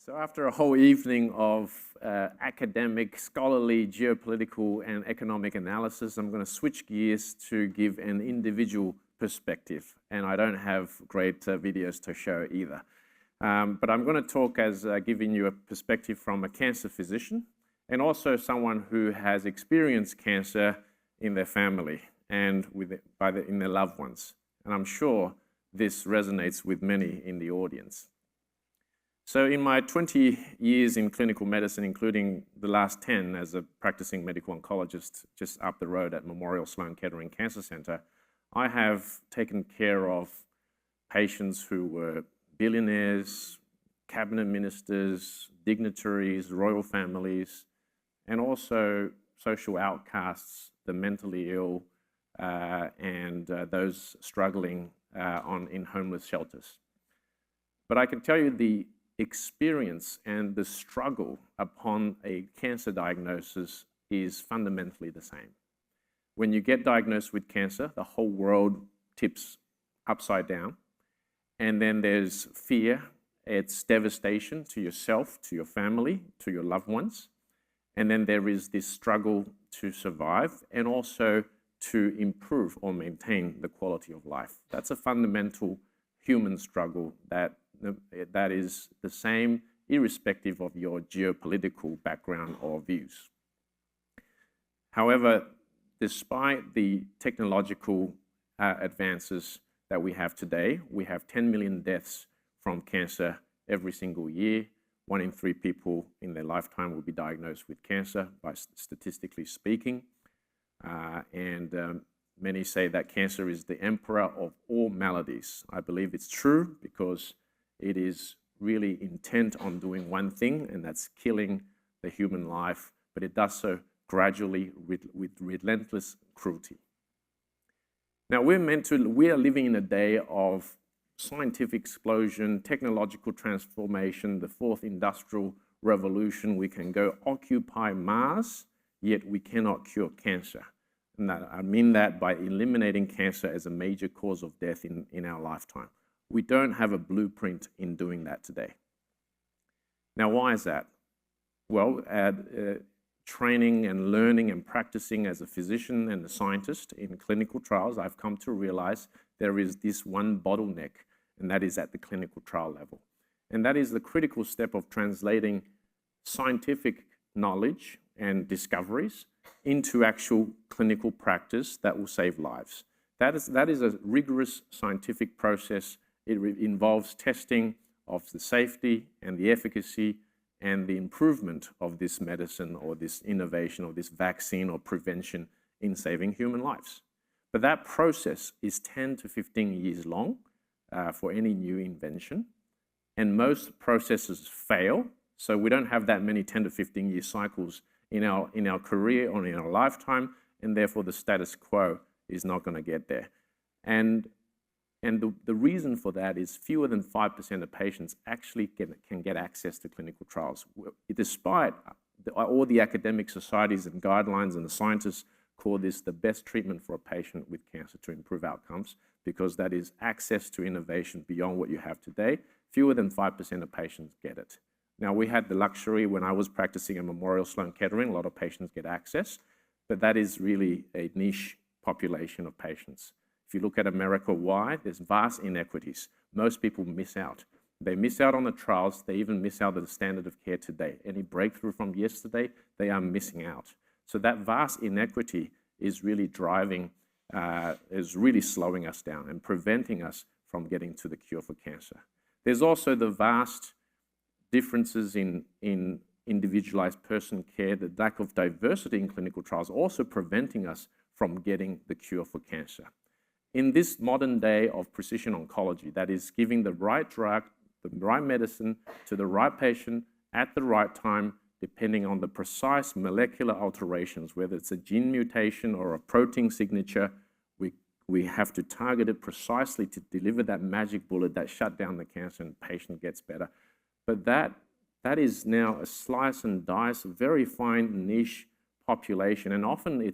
So after a whole evening of academic, scholarly, geopolitical, and economic analysis, I'm going to switch gears to give an individual perspective. And I don't have great videos to show either. But I'm going to talk as giving you a perspective from a cancer physician and also someone who has experienced cancer in their family and in their loved ones. And I'm sure this resonates with many in the audience. So in my 20 years in clinical medicine, including the last 10 as a practicing medical oncologist just up the road at Memorial Sloan Kettering Cancer Center, I have taken care of patients who were billionaires, cabinet ministers, dignitaries, royal families, and also social outcasts, the mentally ill, and those struggling in homeless shelters. But I can tell you the experience and the struggle upon a cancer diagnosis is fundamentally the same. When you get diagnosed with cancer, the whole world tips upside down. And then there's fear, it's devastation to yourself, to your family, to your loved ones. And then there is this struggle to survive and also to improve or maintain the quality of life. That's a fundamental human struggle that is the same irrespective of your geopolitical background or views. However, despite the technological advances that we have today, we have 10 million deaths from cancer every single year. 1 in 3 people in their lifetime will be diagnosed with cancer, statistically speaking. Many say that cancer is the emperor of all maladies. I believe it's true because it is really intent on doing one thing, and that's killing the human life, but it does so gradually with relentless cruelty. Now, we are living in a day of scientific explosion, technological transformation, the 4th industrial revolution. We can go occupy Mars, yet we cannot cure cancer. And I mean that by eliminating cancer as a major cause of death in our lifetime. We don't have a blueprint in doing that today. Now, why is that? Well, training and learning and practicing as a physician and a scientist in clinical trials, I've come to realize there is this one bottleneck, and that is at the clinical trial level. And that is the critical step of translating scientific knowledge and discoveries into actual clinical practice that will save lives. That is a rigorous scientific process. It involves testing of the safety and the efficacy and the improvement of this medicine or this innovation or this vaccine or prevention in saving human lives. But that process is 10 to 15 years long for any new invention. And most processes fail. So we don't have that many 10 to 15 year cycles in our career or in our lifetime. And therefore the status quo is not going to get there. And the reason for that is fewer than 5% of patients actually can get access to clinical trials. Despite all the academic societies and guidelines, and the scientists call this the best treatment for a patient with cancer to improve outcomes, because that is access to innovation beyond what you have today. Fewer than 5% of patients get it. Now, we had the luxury when I was practicing at Memorial Sloan Kettering, a lot of patients get access, but that is really a niche population of patients. If you look at America wide, there's vast inequities. Most people miss out. They miss out on the trials. They even miss out on the standard of care today. Any breakthrough from yesterday, they are missing out. So that vast inequity is really is really slowing us down and preventing us from getting to the cure for cancer. There's also the vast differences in individualized person care, the lack of diversity in clinical trials also preventing us from getting the cure for cancer. In this modern day of precision oncology, that is giving the right drug, the right medicine to the right patient at the right time, depending on the precise molecular alterations, whether it's a gene mutation or a protein signature, we have to target it precisely to deliver that magic bullet that shut down the cancer and the patient gets better. But that is now a slice and dice, a very fine niche population. And often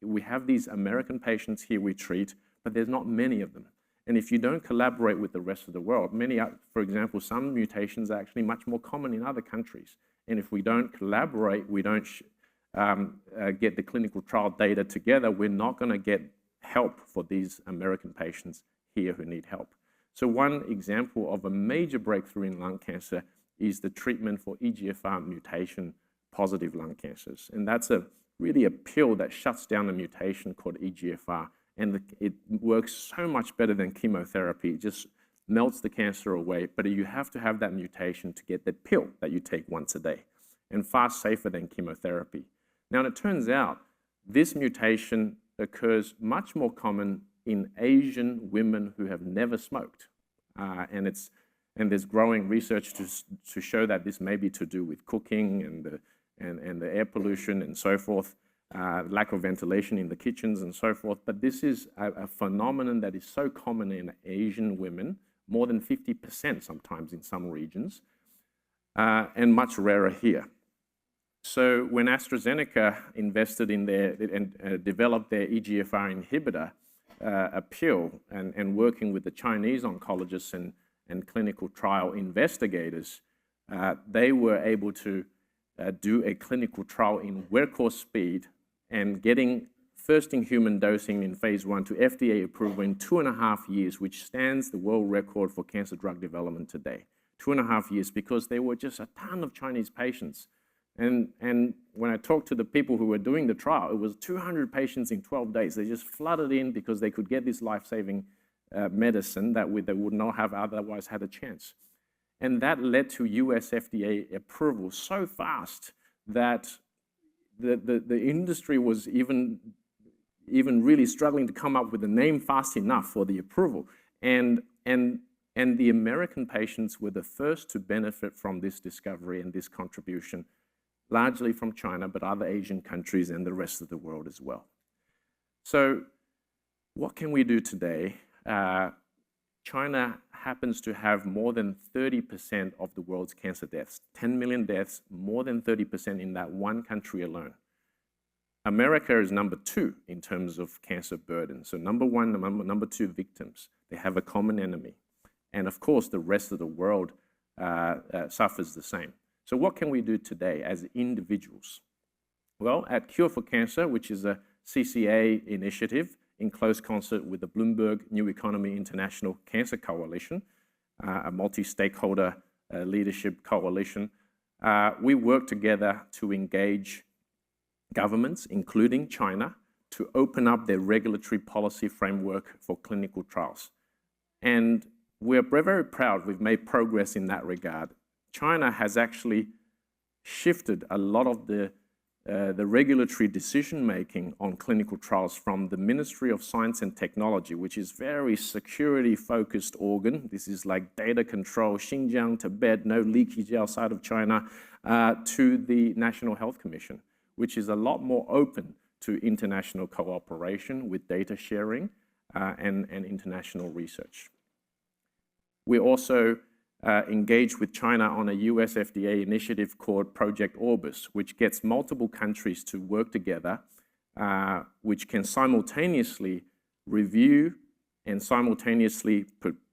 we have these American patients here we treat, but there's not many of them. And if you don't collaborate with the rest of the world, for example, some mutations are actually much more common in other countries. And if we don't collaborate, we don't get the clinical trial data together, we're not going to get help for these American patients here who need help. So one example of a major breakthrough in lung cancer is the treatment for EGFR mutation positive lung cancers. And that's really a pill that shuts down a mutation called EGFR. And it works so much better than chemotherapy. It just melts the cancer away. But you have to have that mutation to get the pill that you take once a day, and far safer than chemotherapy. Now, it turns out this mutation occurs much more common in Asian women who have never smoked. And there's growing research to show that this may be to do with cooking and the air pollution and so forth, lack of ventilation in the kitchens and so forth. But this is a phenomenon that is so common in Asian women, more than 50% sometimes in some regions, and much rarer here. So when AstraZeneca invested in and developed their EGFR inhibitor, a pill, and working with the Chinese oncologists and clinical trial investigators, they were able to do a clinical trial in workhorse speed and getting first-in-human dosing in phase 1 to FDA approval in 2.5 years, which stands the world record for cancer drug development today. 2.5 years, because there were just a ton of Chinese patients. And when I talked to the people who were doing the trial, it was 200 patients in 12 days. They just flooded in because they could get this life-saving medicine that they would not have otherwise had a chance. And that led to US FDA approval so fast that the industry was even really struggling to come up with a name fast enough for the approval. And the American patients were the first to benefit from this discovery and this contribution, largely from China, but other Asian countries and the rest of the world as well. So what can we do today? China happens to have more than 30% of the world's cancer deaths, 10 million deaths, more than 30% in that one country alone. America is number 2 in terms of cancer burden. So number 1, number 2 victims. They have a common enemy. And of course, the rest of the world suffers the same. So what can we do today as individuals? Well, at Cure4Cancer, which is a CCA initiative in close concert with the Bloomberg New Economy International Cancer Coalition, a multi-stakeholder leadership coalition, we work together to engage governments, including China, to open up their regulatory policy framework for clinical trials. And we're very proud we've made progress in that regard. China has actually shifted a lot of the regulatory decision-making on clinical trials from the Ministry of Science and Technology, which is very security-focused organ. This is like data control, Xinjiang, Tibet, no leakage outside of China, to the National Health Commission, which is a lot more open to international cooperation with data sharing and international research. We also engaged with China on a US FDA initiative called Project Orbis, which gets multiple countries to work together, which can simultaneously review and simultaneously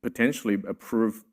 potentially approve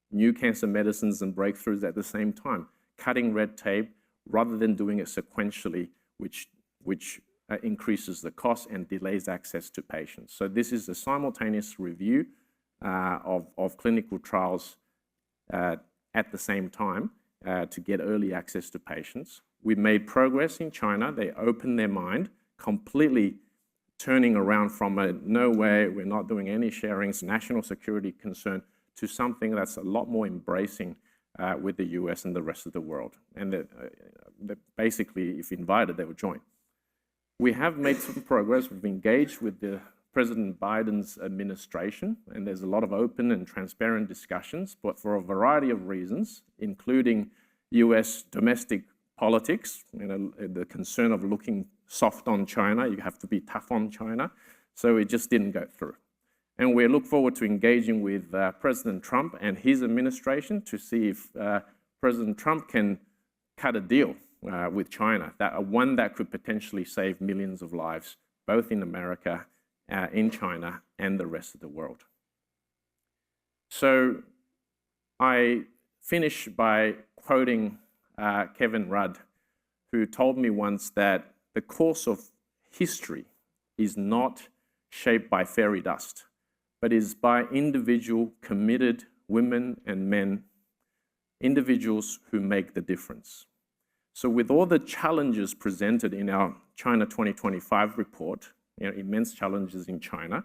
new cancer medicines and breakthroughs at the same time, cutting red tape rather than doing it sequentially, which increases the cost and delays access to patients. So this is a simultaneous review of clinical trials at the same time to get early access to patients. We've made progress in China. They opened their mind, completely turning around from a no way, we're not doing any sharings, national security concern, to something that's a lot more embracing with the US and the rest of the world. And basically, if invited, they will join. We have made some progress. We've engaged with President Biden's administration, and there's a lot of open and transparent discussions, but for a variety of reasons, including US domestic politics, the concern of looking soft on China, you have to be tough on China, so it just didn't go through. And we look forward to engaging with President Trump and his administration to see if President Trump can cut a deal with China, one that could potentially save millions of lives, both in America, in China, and the rest of the world. So I finish by quoting Kevin Rudd, who told me once that the course of history is not shaped by fairy dust, but is by individual committed women and men, individuals who make the difference. So with all the challenges presented in our China 2025 report, immense challenges in China,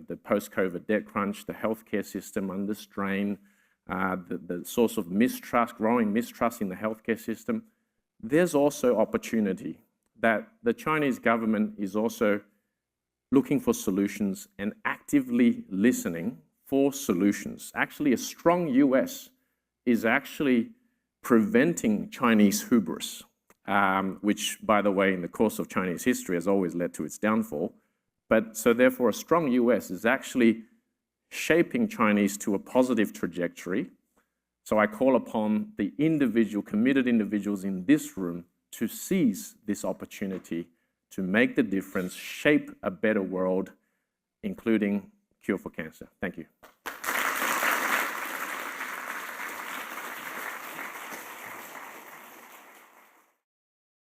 the post-COVID debt crunch, the healthcare system under strain, the source of mistrust, growing mistrust in the healthcare system, there's also opportunity that the Chinese government is also looking for solutions and actively listening for solutions. Actually, a strong US is actually preventing Chinese hubris, which, by the way, in the course of Chinese history has always led to its downfall. But so therefore, a strong US is actually shaping Chinese to a positive trajectory. So I call upon the individual, committed individuals in this room to seize this opportunity to make the difference, shape a better world, including cure for cancer. Thank you.